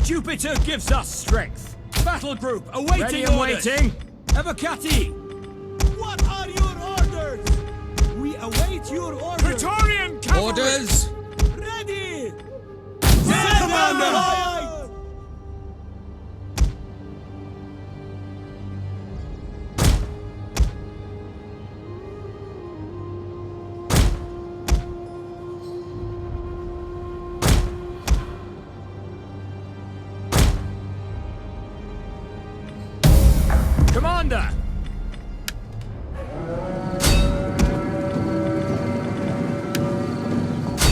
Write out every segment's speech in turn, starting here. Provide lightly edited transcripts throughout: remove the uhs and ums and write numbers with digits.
Jupiter gives us strength. Battle group awaiting Ready and orders. waiting. Evocati. What are your orders? We await your orders. Praetorian cavalry! Orders! Ready! Commander! Commander!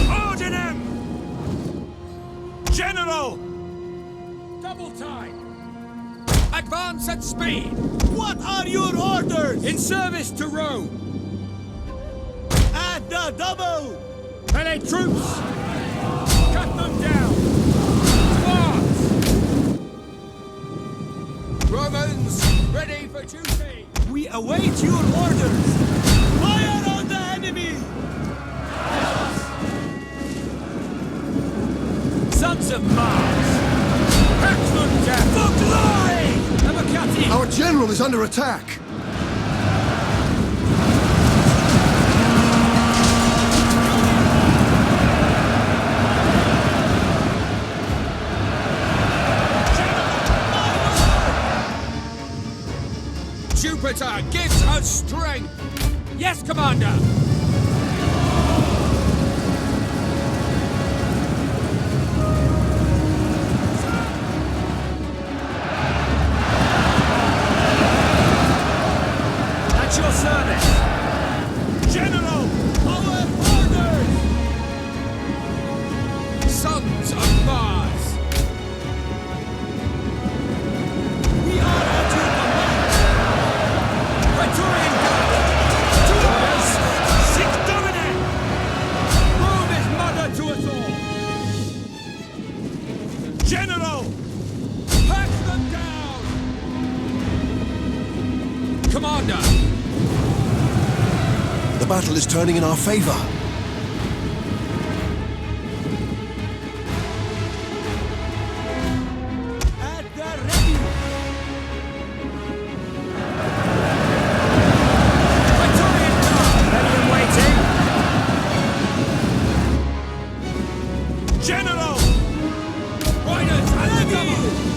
Ordinem! General! Double time. Advance at speed! What are your orders? In service to Rome. At the double! Melee troops. Cut them down. To arms. Romans, ready for duty! We await your orders! Fire on the enemy! Sons of Mars. Hack them down. For glory. Evocati. Our general is under attack! Jupiter gives us strength! Yes, Commander! At your service. General! Our orders! Sons of Mars! We are at your command! Praetorian Guard. To orders. Sic Domine! Rome is mother to us all. General! Hack them down! Commander! The battle is turning in our favor. At the ready! Praetorian Guard. Ready and waiting. General! Riders at the double!